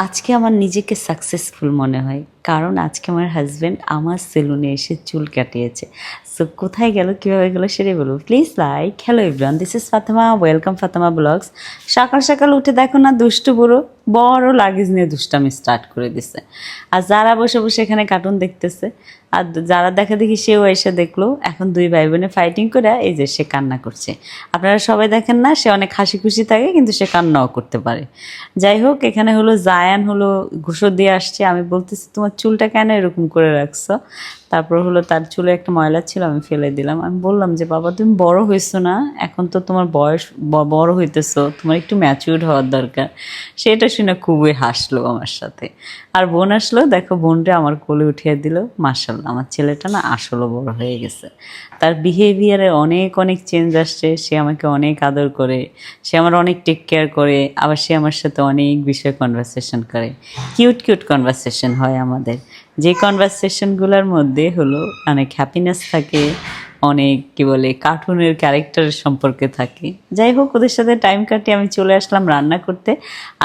আজকে আমার নিজেকে সাকসেসফুল মনে হয়, কারণ আজকে আমার হাজব্যান্ড আমার সেলুনে এসে চুল কাটিয়েছে। সো কোথায় গেল, কীভাবে গেলো সেটাই বলবো। Please like. Hello everyone, this is Fatema, welcome Fatema blogs. সকাল সকাল উঠে দেখো না, দুষ্টু বুড়ো বড় লাগেজ নিয়ে দুষ্টামি স্টার্ট করে দিছে। আর যারা বসে বসে এখানে কার্টুন দেখতেছে, আর যারা দেখা দেখি সেও এসে দেখলো। এখন দুই ভাই বোনে ফাইটিং করে এই যে সে কান্না করছে। আপনারা সবাই দেখেন না, সে অনেক হাসি খুশি থাকে কিন্তু সে কান্নাও করতে পারে। যাই হোক, এখানে হলো জায়ান হলো গোসল দিয়ে আসছে। আমি বলতেছি তোমার চুলটা কেন এরকম করে রাখছো। তারপর হলো তার চুলে একটা ময়লা ছিল, আমি ফেলে দিলাম। আমি বললাম যে বাবা তুমি বড় হয়েছো না, এখন তো তোমার বয়স, বড় হইতেছো, তোমার একটু ম্যাচিউর হওয়ার দরকার। সেটা শুনে খুবই হাসলো আমার সাথে। আর বোন আসলো, দেখো বোনটা আমার কোলে উঠিয়ে দিল। মাশাআল্লাহ, আমার ছেলেটা না আসলে বড় হয়ে গেছে। তার বিহেভিয়ারে অনেক অনেক চেঞ্জ আসছে। সে আমাকে অনেক আদর করে, সে আমার অনেক টেক কেয়ার করে, আবার সে আমার সাথে অনেক বিষয়ে কনভারসেশন করে। কিউট কিউট কনভারসেশন হয় আমাদের, যে কনভারসেশনগুলোর মধ্যে হলো অনেক হ্যাপিনেস থাকে, অনেক কি বলে কার্টুনের ক্যারেক্টারের সম্পর্কে থাকে। যাই হোক, ওদের সাথে টাইম কাটিয়ে আমি চলে আসলাম রান্না করতে।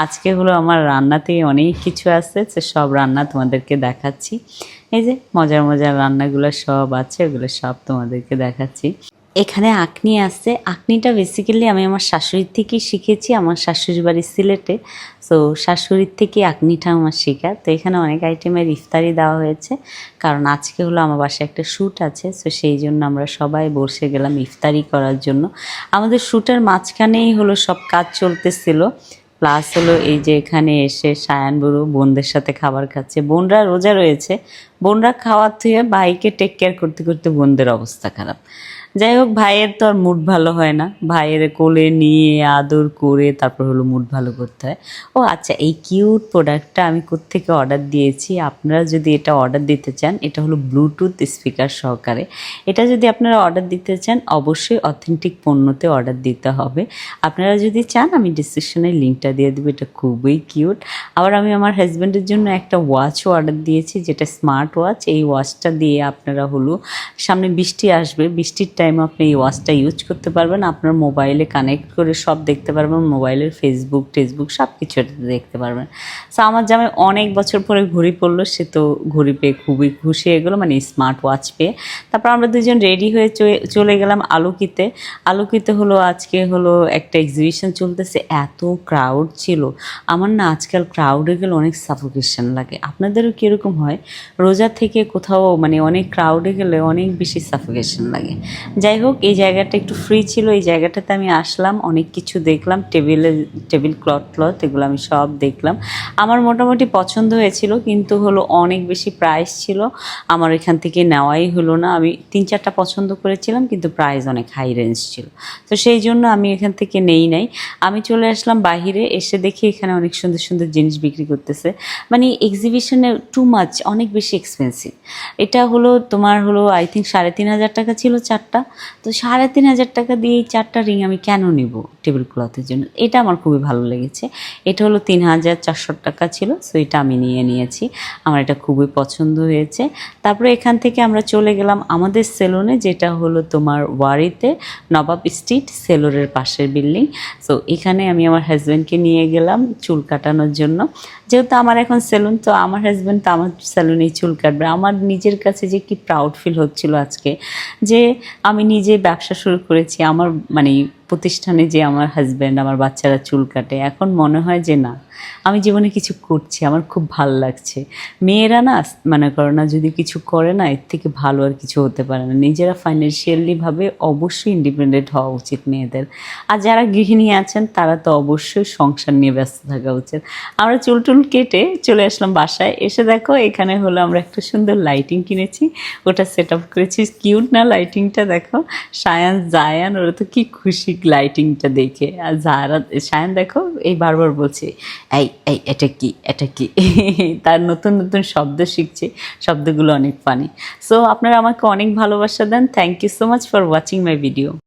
আজকে হলো আমার রান্নাতেই অনেক কিছু আছে, সে সব রান্না তোমাদেরকে দেখাচ্ছি। এই যে মজার মজার রান্নাগুলো সব আছে, ওগুলো সব তোমাদেরকে দেখাচ্ছি। এখানে আঁকনি আছে। আঁকনিটা বেসিক্যালি আমি আমার শাশুড়ির থেকেই শিখেছি। আমার শাশুড়ি বাড়ি সিলেটে, সো শাশুড়ির থেকে আঁকনিটা আমার শেখা। তো এখানে অনেক আইটেমের ইফতারি দেওয়া হয়েছে, কারণ আজকে হলো আমার বাসায় একটা শ্যুট আছে। সো সেই জন্য আমরা সবাই বসে গেলাম ইফতারি করার জন্য। আমাদের শ্যুটের মাঝখানেই হলো সব কাজ চলতেছিল। প্লাস হলো এই যে এখানে এসে সায়ান বুড়ো বোনদের সাথে খাবার খাচ্ছে। বোনরা রোজা রয়েছে, বোনরা খাওয়ার থেকে ভাইকে টেক কেয়ার করতে করতে বোনদের অবস্থা খারাপ। যাই হোক, ভাইয়ের তো আর মুড ভালো হয় না, ভাইয়ের কোলে নিয়ে আদর করে তারপর হলো মুড ভালো করতে হয়। ও আচ্ছা, এই কিউট প্রোডাক্টটা আমি কোত্থেকে অর্ডার দিয়েছি, আপনারা যদি এটা অর্ডার দিতে চান, এটা হলো ব্লুটুথ স্পিকার সহকারে। এটা যদি আপনারা অর্ডার দিতে চান, অবশ্যই অথেন্টিক পণ্যতে অর্ডার দিতে হবে। আপনারা যদি চান, আমি ডিসক্রিপশনে লিঙ্কটা দিয়ে দেবো। এটা খুবই কিউট। আবার আমি আমার হাজব্যান্ডের জন্য একটা ওয়াচও অর্ডার দিয়েছি, যেটা স্মার্ট ওয়াচ। এই ওয়াচটা দিয়ে আপনারা হলো, সামনে বৃষ্টি আসবে, বৃষ্টির টাইমে আপনি এই ওয়াচটা ইউজ করতে পারবেন। আপনার মোবাইলে কানেক্ট করে সব দেখতে পারবেন, মোবাইলের ফেসবুক টেসবুক সব কিছু এটাতে দেখতে পারবেন। সো আমার জামাই অনেক বছর পরে ঘড়ি পরলো, সে তো ঘড়ি পেয়ে খুবই খুশি হয়ে গেলো, মানে স্মার্ট ওয়াচ পেয়ে। তারপর আমরা দুজন রেডি হয়ে চলে গেলাম আলোকিতে। আলোকিতে হলো আজকে হলো একটা এক্সিবিশন চলতেছে, এত ক্রাউড ছিল। আমার না আজকাল ক্রাউডে গেলে অনেক সাফোকেশন লাগে। আপনাদেরও কীরকম হয়? রোজা থেকে কোথাও মানে অনেক ক্রাউডে গেলে অনেক বেশি সাফোকেশন লাগে। যাই হোক, এই জায়গাটা একটু ফ্রি ছিল, এই জায়গাটাতে আমি আসলাম, অনেক কিছু দেখলাম। টেবিল ক্লথ এগুলো আমি সব দেখলাম। আমার মোটামুটি পছন্দ হয়েছিল, কিন্তু হলো অনেক বেশি প্রাইস ছিল, আমার এখান থেকে নেওয়াই হলো না। আমি 3-4টা পছন্দ করেছিলাম, কিন্তু প্রাইস অনেক হাই রেঞ্জ ছিল, তো সেই জন্য আমি এখান থেকে নাই। আমি চলে আসলাম বাহিরে, এসে দেখি এখানে অনেক সুন্দর সুন্দর জিনিস বিক্রি করতেছে। মানে এক্সিবিশনে টু মাচ, অনেক বেশি এক্সপেন্সিভ। এটা হলো তোমার হলো আই থিঙ্ক 3,500 টাকা ছিল চারটা। তো 3,500 টাকা দিয়ে এই 4টা রিং আমি কেন নিব টেবিল ক্লথের জন্য? এটা আমার খুবই ভালো লেগেছে। এটা হলো 3,400 টাকা ছিল, সো এটা আমি নিয়েছি। আমার এটা খুবই পছন্দ হয়েছে। তারপরে এখান থেকে আমরা চলে গেলাম আমাদের সেলুনে, যেটা হলো তোমার ওয়ারিতে, নবাব স্ট্রিট, সেলুনের পাশের বিল্ডিং। সো এখানে আমি আমার হাজব্যান্ডকে নিয়ে গেলাম চুল কাটানোর জন্য। যেহেতু আমার এখন সেলুন, তো আমার হাজব্যান্ড তো আমার সেলুনেই চুল কাটবে। আমার নিজের কাছে যে কি প্রাউড ফিল হচ্ছিল আজকে, যে আমি নিজে ব্যবসা শুরু করেছি, আমার মানে প্রতিষ্ঠানে যে আমার হাজব্যান্ড, আমার বাচ্চারা চুল কাটে। এখন মনে হয় যে না, আমি জীবনে কিছু করছি, আমার খুব ভালো লাগছে। মেয়েরা না, মনে করো না, যদি কিছু করে না, এর থেকে ভালো আর কিছু হতে পারে না। নিজেরা ফাইন্যান্সিয়ালিভাবে অবশ্যই ইন্ডিপেন্ডেন্ট হওয়া উচিত মেয়েদের। আর যারা গৃহিণী আছেন, তারা তো অবশ্যই সংসার নিয়ে ব্যস্ত থাকা উচিত। আমরা চুল কেটে চলে আসলাম বাসায়। এসে দেখো এখানে হলো আমরা একটা সুন্দর লাইটিং কিনেছি, ওটা সেট আপ করেছি। কিউট না লাইটিংটা? দেখো জায়ান ওরা তো কি খুশি লাইটিংটা দেখে। আর সায়ান দেখো এই বারবার বলছে এই এই এটা কি, এটা কি। তার নতুন নতুন শব্দ শিখছে, শব্দগুলো অনেক ফানি। সো আপনারা আমাকে অনেক ভালোবাসা দেন। Thank you so much for watching my video.